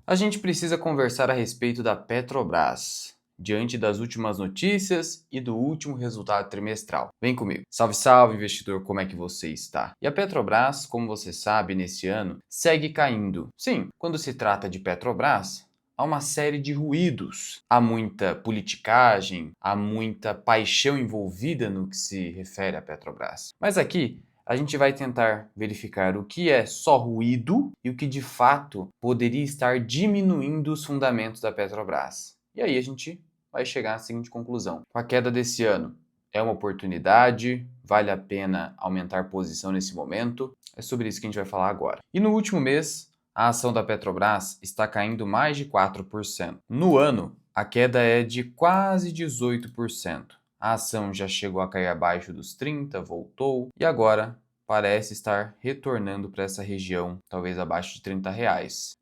A gente precisa conversar a respeito da Petrobras, diante das últimas notícias e do último resultado trimestral. Vem comigo. Salve, salve, investidor, como é que você está? E a Petrobras, como você sabe, nesse ano, segue caindo. Sim, quando se trata de Petrobras, há uma série de ruídos. Há muita politicagem, há muita paixão envolvida no que se refere à Petrobras. Mas aqui, a gente vai tentar verificar o que é só ruído e o que de fato poderia estar diminuindo os fundamentos da Petrobras. E aí a gente vai chegar à seguinte conclusão: com a queda desse ano, é uma oportunidade? Vale a pena aumentar posição nesse momento? É sobre isso que a gente vai falar agora. E no último mês, a ação da Petrobras está caindo mais de 4%. No ano, a queda é de quase 18%. A ação já chegou a cair abaixo dos 30, voltou e agora parece estar retornando para essa região, talvez abaixo de R$ 30.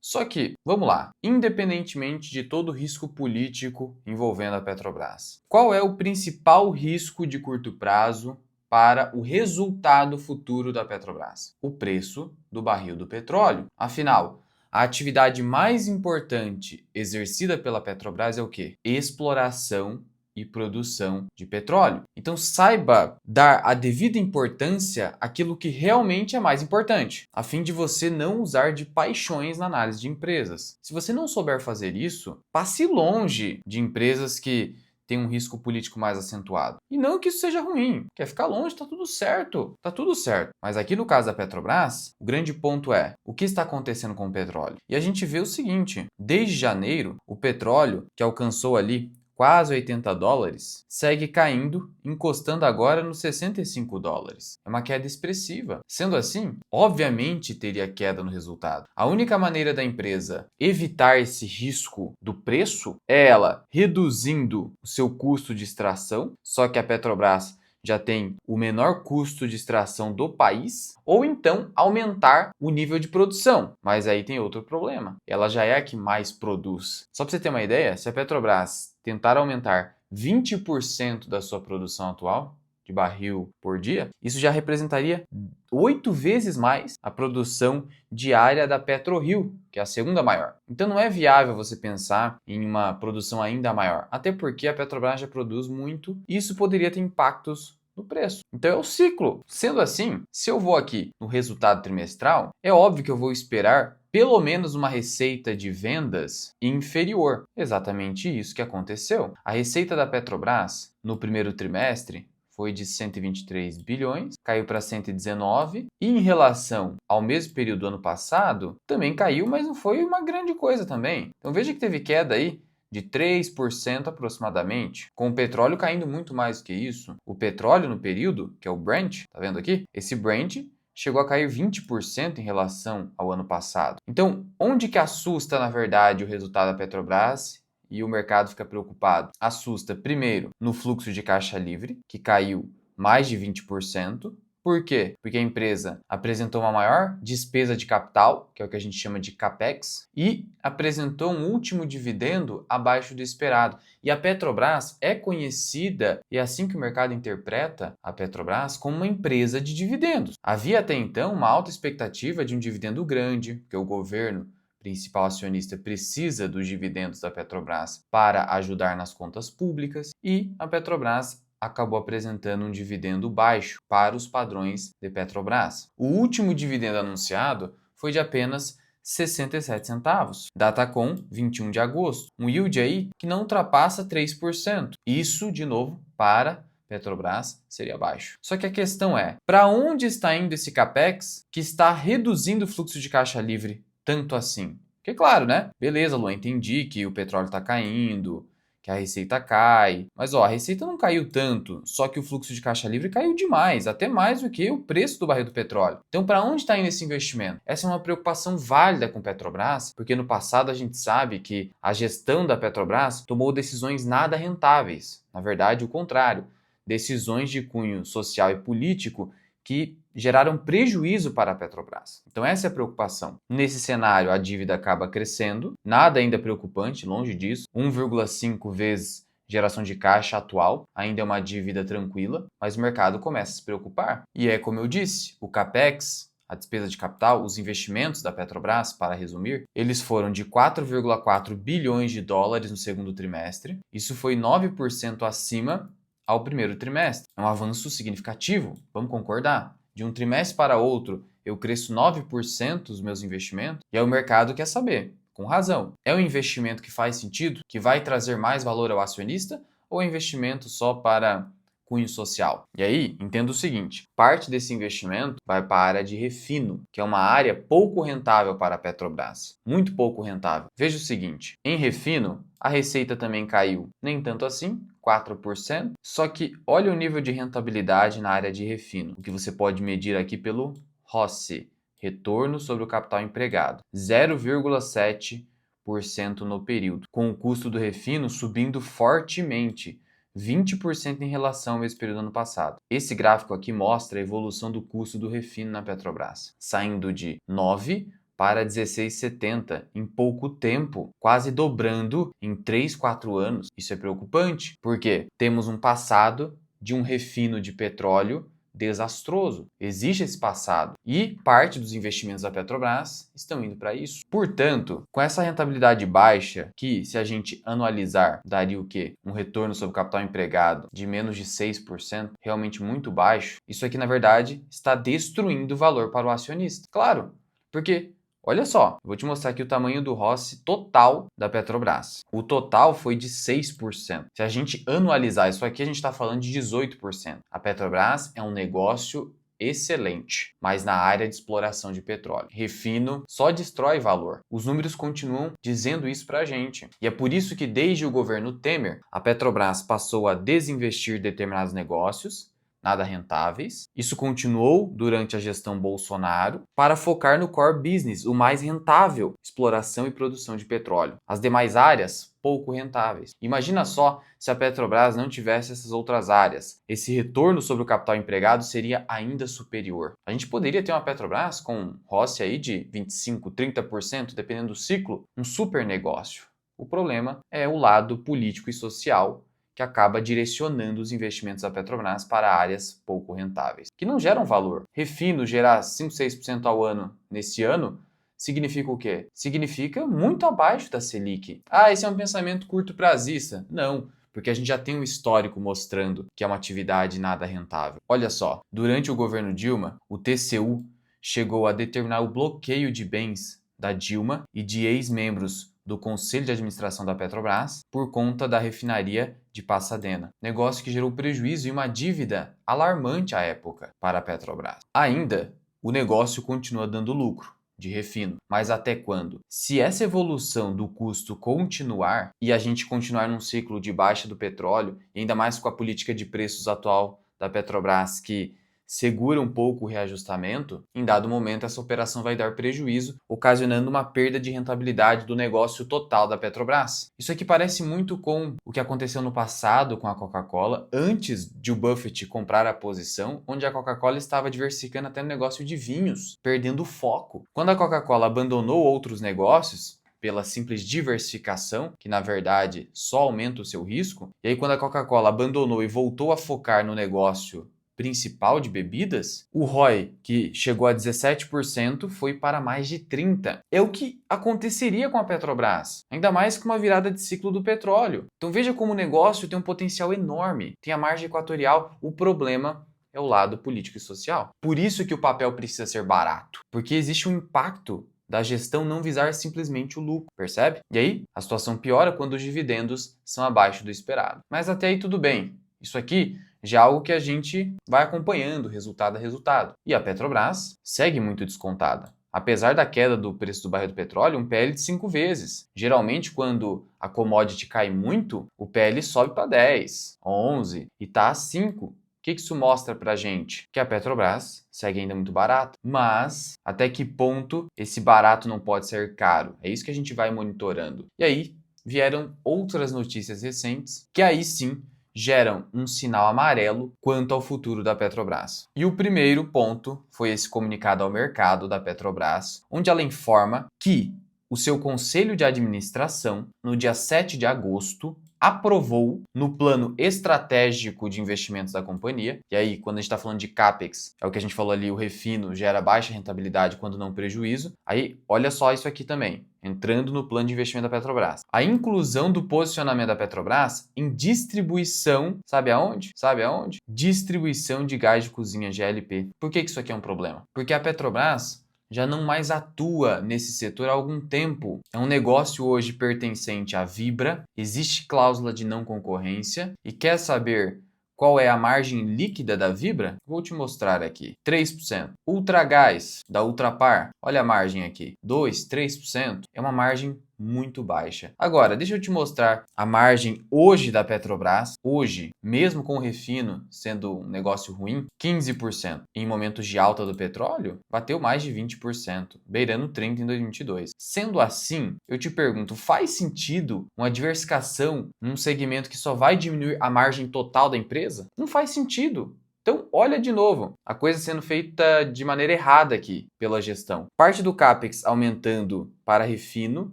Só que, vamos lá, independentemente de todo o risco político envolvendo a Petrobras, qual é o principal risco de curto prazo para o resultado futuro da Petrobras? O preço do barril do petróleo. Afinal, a atividade mais importante exercida pela Petrobras é o quê? Exploração e produção de petróleo. Então saiba dar a devida importância àquilo que realmente é mais importante, a fim de você não usar de paixões na análise de empresas. Se você não souber fazer isso, passe longe de empresas que têm um risco político mais acentuado. E não que isso seja ruim. Quer ficar longe, tá tudo certo. Tá tudo certo. Mas aqui no caso da Petrobras, o grande ponto é o que está acontecendo com o petróleo. E a gente vê o seguinte: desde janeiro, o petróleo, que alcançou ali quase $80, segue caindo, encostando agora nos $65. É uma queda expressiva. Sendo assim, obviamente teria queda no resultado. A única maneira da empresa evitar esse risco do preço é ela reduzindo o seu custo de extração, só que a Petrobras já tem o menor custo de extração do país, ou então aumentar o nível de produção. Mas aí tem outro problema. Ela já é a que mais produz. Só para você ter uma ideia, se a Petrobras tentar aumentar 20% da sua produção atual, de barril por dia, isso já representaria 8 vezes mais a produção diária da PetroRio, que é a segunda maior. Então não é viável você pensar em uma produção ainda maior, até porque a Petrobras já produz muito e isso poderia ter impactos no preço. Então é o ciclo. Sendo assim, se eu vou aqui no resultado trimestral, é óbvio que eu vou esperar pelo menos uma receita de vendas inferior. Exatamente isso que aconteceu. A receita da Petrobras no primeiro trimestre foi de 123 bilhões, caiu para 119, e em relação ao mesmo período do ano passado, também caiu, mas não foi uma grande coisa também. Então veja que teve queda aí de 3% aproximadamente, com o petróleo caindo muito mais do que isso. O petróleo no período, que é o Brent, tá vendo aqui? Esse Brent chegou a cair 20% em relação ao ano passado. Então, onde que assusta, na verdade, o resultado da Petrobras e o mercado fica preocupado? Assusta, primeiro, no fluxo de caixa livre, que caiu mais de 20%. Por quê? Porque a empresa apresentou uma maior despesa de capital, que é o que a gente chama de CAPEX, e apresentou um último dividendo abaixo do esperado. E a Petrobras é conhecida, e é assim que o mercado interpreta a Petrobras, como uma empresa de dividendos. Havia até então uma alta expectativa de um dividendo grande, que o governo principal acionista precisa dos dividendos da Petrobras para ajudar nas contas públicas, e a Petrobras acabou apresentando um dividendo baixo para os padrões de Petrobras. O último dividendo anunciado foi de apenas 67 centavos, data com 21 de agosto, um yield aí que não ultrapassa 3%. Isso, de novo, para Petrobras seria baixo. Só que a questão é, para onde está indo esse CAPEX que está reduzindo o fluxo de caixa livre tanto assim? Porque claro, né? Beleza, Luan, entendi que o petróleo está caindo, que a receita cai. Mas ó, a receita não caiu tanto, só que o fluxo de caixa livre caiu demais, até mais do que o preço do barril do petróleo. Então, para onde está indo esse investimento? Essa é uma preocupação válida com a Petrobras, porque no passado a gente sabe que a gestão da Petrobras tomou decisões nada rentáveis. Na verdade, o contrário, decisões de cunho social e político que geraram prejuízo para a Petrobras. Então essa é a preocupação. Nesse cenário, a dívida acaba crescendo, nada ainda preocupante, longe disso, 1,5 vezes geração de caixa atual, ainda é uma dívida tranquila, mas o mercado começa a se preocupar. E é como eu disse, o CAPEX a despesa de capital, os investimentos da Petrobras, para resumir, eles foram de 4,4 bilhões de dólares no segundo trimestre. Isso foi 9% acima ao primeiro trimestre. É um avanço significativo, vamos concordar? De um trimestre para outro, eu cresço 9% dos meus investimentos e aí o mercado quer saber, com razão. É um investimento que faz sentido, que vai trazer mais valor ao acionista ou é investimento só para cunho social? E aí, entenda o seguinte, parte desse investimento vai para a área de refino, que é uma área pouco rentável para a Petrobras, muito pouco rentável. Veja o seguinte, em refino, a receita também caiu, nem tanto assim, 4%, só que olha o nível de rentabilidade na área de refino, o que você pode medir aqui pelo ROCE, retorno sobre o capital empregado, 0,7% no período, com o custo do refino subindo fortemente, 20% em relação ao mesmo período do ano passado. Esse gráfico aqui mostra a evolução do custo do refino na Petrobras, saindo de 9 para 16,70 em pouco tempo, quase dobrando em 3, 4 anos. Isso é preocupante, porque temos um passado de um refino de petróleo desastroso. Existe esse passado e parte dos investimentos da Petrobras estão indo para isso. Portanto, com essa rentabilidade baixa, que se a gente anualizar, daria o quê? Um retorno sobre o capital empregado de menos de 6%, realmente muito baixo. Isso aqui, na verdade, está destruindo o valor para o acionista. Claro, porque olha só, eu vou te mostrar aqui o tamanho do ROCE total da Petrobras. O total foi de 6%. Se a gente anualizar isso aqui, a gente está falando de 18%. A Petrobras é um negócio excelente, mas na área de exploração de petróleo. Refino só destrói valor. Os números continuam dizendo isso pra gente. E é por isso que desde o governo Temer, a Petrobras passou a desinvestir determinados negócios nada rentáveis. Isso continuou durante a gestão Bolsonaro para focar no core business, o mais rentável, exploração e produção de petróleo. As demais áreas, pouco rentáveis. Imagina só se a Petrobras não tivesse essas outras áreas. Esse retorno sobre o capital empregado seria ainda superior. A gente poderia ter uma Petrobras com ROCE aí de 25, 30%, dependendo do ciclo, um super negócio. O problema é o lado político e social que acaba direcionando os investimentos da Petrobras para áreas pouco rentáveis, que não geram valor. Refino gerar 5, 6% ao ano nesse ano significa o quê? Significa muito abaixo da Selic. Ah, esse é um pensamento curto-prazista. Não, porque a gente já tem um histórico mostrando que é uma atividade nada rentável. Olha só, durante o governo Dilma, o TCU chegou a determinar o bloqueio de bens da Dilma e de ex-membros do Conselho de Administração da Petrobras por conta da refinaria de Pasadena. Negócio que gerou prejuízo e uma dívida alarmante à época para a Petrobras. Ainda, o negócio continua dando lucro de refino. Mas até quando? Se essa evolução do custo continuar e a gente continuar num ciclo de baixa do petróleo, e ainda mais com a política de preços atual da Petrobras que segura um pouco o reajustamento, em dado momento essa operação vai dar prejuízo, ocasionando uma perda de rentabilidade do negócio total da Petrobras. Isso aqui parece muito com o que aconteceu no passado com a Coca-Cola, antes de o Buffett comprar a posição, onde a Coca-Cola estava diversificando até no negócio de vinhos, perdendo o foco. Quando a Coca-Cola abandonou outros negócios, pela simples diversificação, que na verdade só aumenta o seu risco, e aí quando a Coca-Cola abandonou e voltou a focar no negócio principal de bebidas, o ROI, que chegou a 17%, foi para mais de 30%. É o que aconteceria com a Petrobras, ainda mais com uma virada de ciclo do petróleo. Então veja como o negócio tem um potencial enorme, tem a margem equatorial, o problema é o lado político e social. Por isso que o papel precisa ser barato, porque existe um impacto da gestão não visar simplesmente o lucro, percebe? E aí, a situação piora quando os dividendos são abaixo do esperado. Mas até aí tudo bem. Isso aqui já é algo que a gente vai acompanhando resultado a resultado. E a Petrobras segue muito descontada. Apesar da queda do preço do barril do petróleo, um PL de 5 vezes. Geralmente, quando a commodity cai muito, o PL sobe para 10, 11 e está a 5. O que isso mostra para a gente? Que a Petrobras segue ainda muito barata. Mas até que ponto esse barato não pode ser caro? É isso que a gente vai monitorando. E aí vieram outras notícias recentes que aí sim geram um sinal amarelo quanto ao futuro da Petrobras. E o primeiro ponto foi esse comunicado ao mercado da Petrobras, onde ela informa que o seu conselho de administração, no dia 7 de agosto, aprovou no plano estratégico de investimentos da companhia. E aí, quando a gente está falando de CAPEX, é o que a gente falou ali, o refino gera baixa rentabilidade quando não prejuízo. Aí, olha só isso aqui também, entrando no plano de investimento da Petrobras. A inclusão do posicionamento da Petrobras em distribuição, sabe aonde? Sabe aonde? Distribuição de gás de cozinha, GLP. Por que isso aqui é um problema? Porque a Petrobras já não mais atua nesse setor há algum tempo. É um negócio hoje pertencente à Vibra, existe cláusula de não concorrência e quer saber qual é a margem líquida da Vibra? Vou te mostrar aqui. 3%. Ultragás da Ultrapar, olha a margem aqui. 2, 3%. É uma margem muito baixa. Agora, deixa eu te mostrar a margem hoje da Petrobras. Hoje, mesmo com o refino sendo um negócio ruim, 15%. Em momentos de alta do petróleo, bateu mais de 20%, beirando 30% em 2022. Sendo assim, eu te pergunto, faz sentido uma diversificação num segmento que só vai diminuir a margem total da empresa? Não faz sentido. Então, olha de novo, a coisa sendo feita de maneira errada aqui pela gestão. Parte do CAPEX aumentando para refino,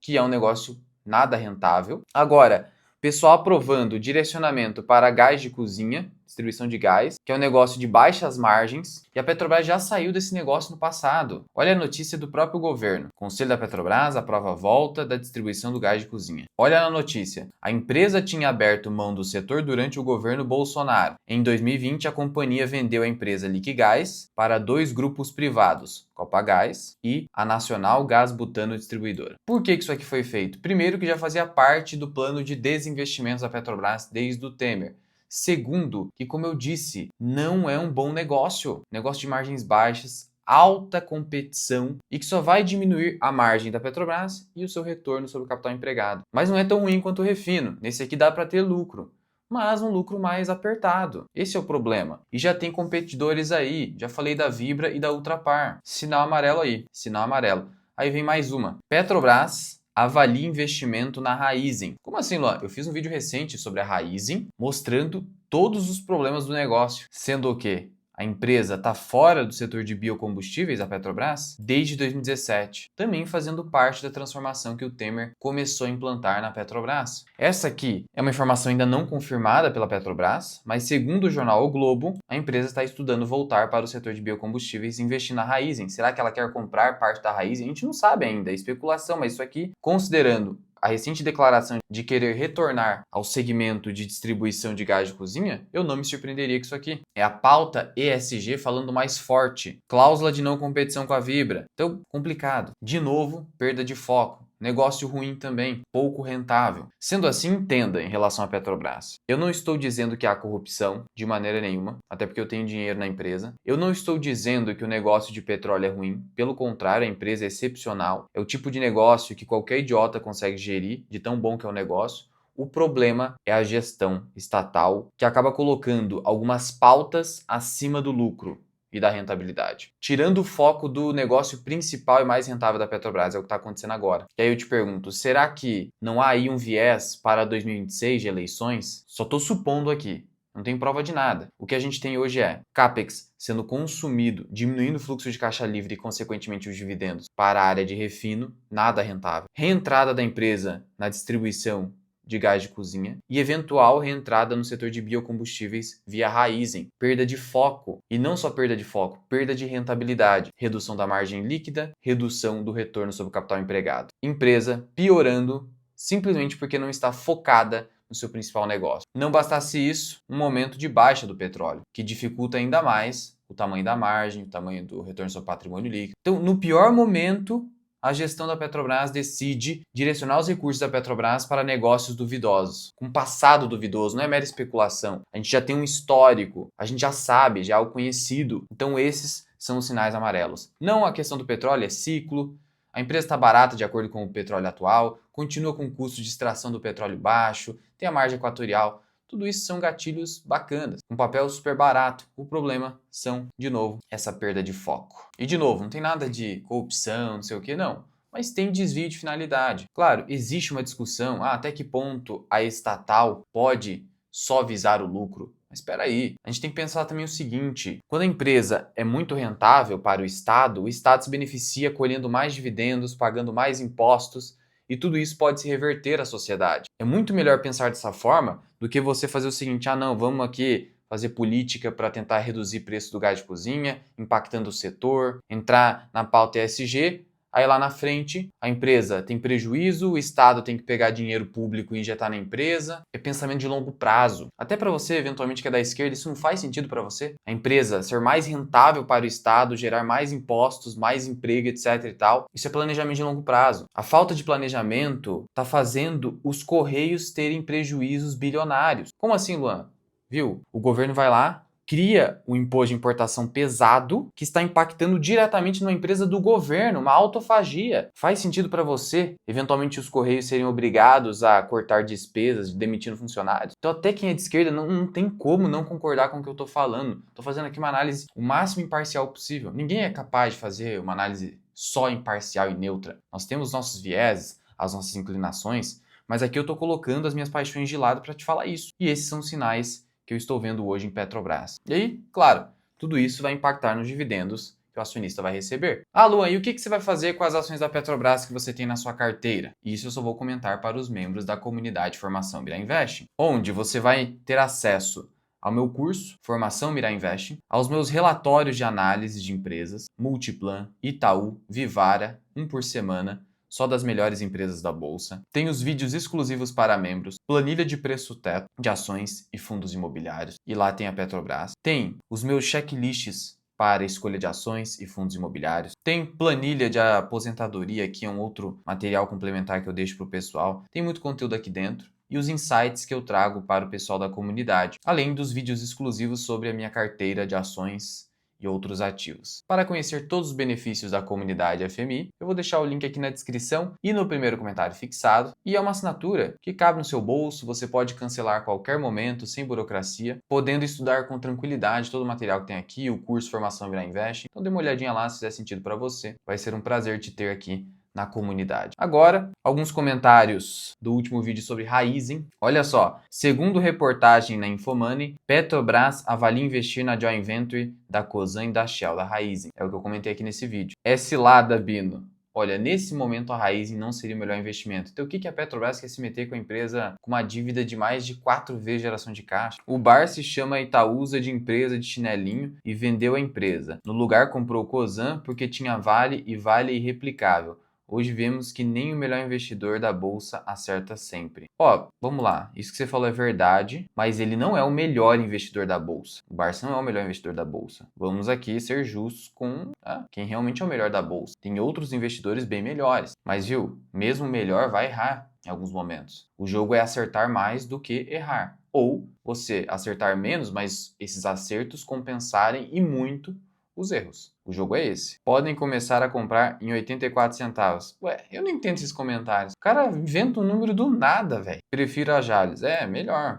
que é um negócio nada rentável. Agora, pessoal aprovando direcionamento para gás de cozinha, distribuição de gás, que é um negócio de baixas margens, e a Petrobras já saiu desse negócio no passado. Olha a notícia do próprio governo. O Conselho da Petrobras aprova a volta da distribuição do gás de cozinha. Olha na notícia. A empresa tinha aberto mão do setor durante o governo Bolsonaro. Em 2020, a companhia vendeu a empresa Liquigás para 2 grupos privados, Copagás e a Nacional Gás Butano Distribuidora. Por que isso aqui foi feito? Primeiro, que já fazia parte do plano de desinvestimentos da Petrobras desde o Temer. Segundo, que como eu disse, não é um bom negócio. Negócio de margens baixas, alta competição e que só vai diminuir a margem da Petrobras e o seu retorno sobre o capital empregado. Mas não é tão ruim quanto o refino. Nesse aqui dá para ter lucro, mas um lucro mais apertado. Esse é o problema. E já tem competidores aí. Já falei da Vibra e da Ultrapar. Sinal amarelo aí, sinal amarelo. Aí vem mais uma. Petrobras avalie investimento na Raízen. Como assim, Luan? Eu fiz um vídeo recente sobre a Raízen, mostrando todos os problemas do negócio. Sendo o quê? A empresa está fora do setor de biocombustíveis, a Petrobras, desde 2017, também fazendo parte da transformação que o Temer começou a implantar na Petrobras. Essa aqui é uma informação ainda não confirmada pela Petrobras, mas segundo o jornal O Globo, a empresa está estudando voltar para o setor de biocombustíveis e investir na Raízen. Será que ela quer comprar parte da Raízen? A gente não sabe ainda, é especulação, mas isso aqui, considerando a recente declaração de querer retornar ao segmento de distribuição de gás de cozinha, eu não me surpreenderia com isso aqui. É a pauta ESG falando mais forte. Cláusula de não competição com a Vibra. Então, complicado. De novo, perda de foco. Negócio ruim também, pouco rentável. Sendo assim, entenda em relação à Petrobras. Eu não estou dizendo que há corrupção, de maneira nenhuma, até porque eu tenho dinheiro na empresa. Eu não estou dizendo que o negócio de petróleo é ruim. Pelo contrário, a empresa é excepcional. É o tipo de negócio que qualquer idiota consegue gerir, de tão bom que é o negócio. O problema é a gestão estatal, que acaba colocando algumas pautas acima do lucro e da rentabilidade. Tirando o foco do negócio principal e mais rentável da Petrobras, é o que está acontecendo agora. E aí eu te pergunto, será que não há aí um viés para 2026 de eleições? Só estou supondo aqui. Não tem prova de nada. O que a gente tem hoje é CAPEX sendo consumido, diminuindo o fluxo de caixa livre e, consequentemente, os dividendos para a área de refino, nada rentável. Reentrada da empresa na distribuição de gás de cozinha e eventual reentrada no setor de biocombustíveis via Raízen. Perda de foco, e não só perda de foco, perda de rentabilidade, redução da margem líquida, redução do retorno sobre o capital empregado. Empresa piorando simplesmente porque não está focada no seu principal negócio. Não bastasse isso, um momento de baixa do petróleo, que dificulta ainda mais o tamanho da margem, o tamanho do retorno sobre patrimônio líquido. Então, no pior momento, a gestão da Petrobras decide direcionar os recursos da Petrobras para negócios duvidosos, com passado duvidoso, não é mera especulação. A gente já tem um histórico, a gente já sabe, já é algo conhecido. Então esses são os sinais amarelos. Não a questão do petróleo, é ciclo, a empresa está barata de acordo com o petróleo atual, continua com o custo de extração do petróleo baixo, tem a margem equatorial. Tudo isso são gatilhos bacanas, um papel super barato. O problema são, de novo, essa perda de foco. E, de novo, não tem nada de corrupção, não sei o que, não. Mas tem desvio de finalidade. Claro, existe uma discussão, até que ponto a estatal pode só visar o lucro. Mas espera aí, a gente tem que pensar também o seguinte, quando a empresa é muito rentável para o Estado se beneficia colhendo mais dividendos, pagando mais impostos e tudo isso pode se reverter à sociedade. É muito melhor pensar dessa forma do que você fazer o seguinte: ah, não, vamos aqui fazer política para tentar reduzir o preço do gás de cozinha, impactando o setor, entrar na pauta ESG. Aí lá na frente, a empresa tem prejuízo, o Estado tem que pegar dinheiro público e injetar na empresa. É pensamento de longo prazo. Até para você, eventualmente, que é da esquerda, isso não faz sentido para você? A empresa ser mais rentável para o Estado, gerar mais impostos, mais emprego, etc e tal. Isso é planejamento de longo prazo. A falta de planejamento está fazendo os Correios terem prejuízos bilionários. Como assim, Luan? Viu? O governo vai lá, cria um imposto de importação pesado que está impactando diretamente numa empresa do governo, uma autofagia. Faz sentido para você, eventualmente, os Correios serem obrigados a cortar despesas, demitindo funcionários? Então, até quem é de esquerda não tem como não concordar com o que eu estou falando. Estou fazendo aqui uma análise o máximo imparcial possível. Ninguém é capaz de fazer uma análise só imparcial e neutra. Nós temos nossos vieses, as nossas inclinações, mas aqui eu estou colocando as minhas paixões de lado para te falar isso. E esses são sinais que eu estou vendo hoje em Petrobras. E aí, claro, tudo isso vai impactar nos dividendos que o acionista vai receber. Ah, Luan, e o que você vai fazer com as ações da Petrobras que você tem na sua carteira? Isso eu só vou comentar para os membros da comunidade Formação Mira Investing, onde você vai ter acesso ao meu curso Formação Mira Investing, aos meus relatórios de análise de empresas, Multiplan, Itaú, Vivara, um por semana, só das melhores empresas da bolsa. Tem os vídeos exclusivos para membros, planilha de preço teto de ações e fundos imobiliários, e lá tem a Petrobras. Tem os meus checklists para escolha de ações e fundos imobiliários. Tem planilha de aposentadoria, que é um outro material complementar que eu deixo para o pessoal. Tem muito conteúdo aqui dentro. E os insights que eu trago para o pessoal da comunidade, além dos vídeos exclusivos sobre a minha carteira de ações e outros ativos. Para conhecer todos os benefícios da comunidade FMI, eu vou deixar o link aqui na descrição e no primeiro comentário fixado. E é uma assinatura que cabe no seu bolso, você pode cancelar a qualquer momento, sem burocracia, podendo estudar com tranquilidade todo o material que tem aqui, o curso Formação Mira Investing. Então dê uma olhadinha lá se fizer sentido para você. Vai ser um prazer te ter aqui na comunidade. Agora, alguns comentários do último vídeo sobre Raízen. Olha só, segundo reportagem na Infomoney, Petrobras avalia investir na joint venture da Cosan e da Shell, da Raízen. É o que eu comentei aqui nesse vídeo. É cilada, Bino. Olha, nesse momento a Raízen não seria o melhor investimento. Então o que a Petrobras quer se meter com a empresa com uma dívida de mais de 4 vezes geração de caixa? O Bar se chama Itaúsa de empresa de chinelinho e vendeu a empresa. No lugar comprou Cosan porque tinha Vale e Vale é irreplicável. Hoje vemos que nem o melhor investidor da bolsa acerta sempre. Ó, vamos lá. Isso que você falou é verdade, mas ele não é o melhor investidor da bolsa. O Barça não é o melhor investidor da bolsa. Vamos aqui ser justos com quem realmente é o melhor da bolsa. Tem outros investidores bem melhores, mas viu, mesmo o melhor vai errar em alguns momentos. O jogo é acertar mais do que errar. Ou você acertar menos, mas esses acertos compensarem e muito os erros. O jogo é esse. Podem começar a comprar em 84 centavos. Ué, eu não entendo esses comentários. O cara inventa um número do nada, velho. Prefiro a Jales. É, melhor.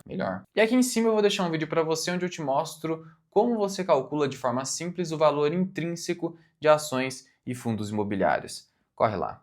E aqui em cima eu vou deixar um vídeo para você onde eu te mostro como você calcula de forma simples o valor intrínseco de ações e fundos imobiliários. Corre lá.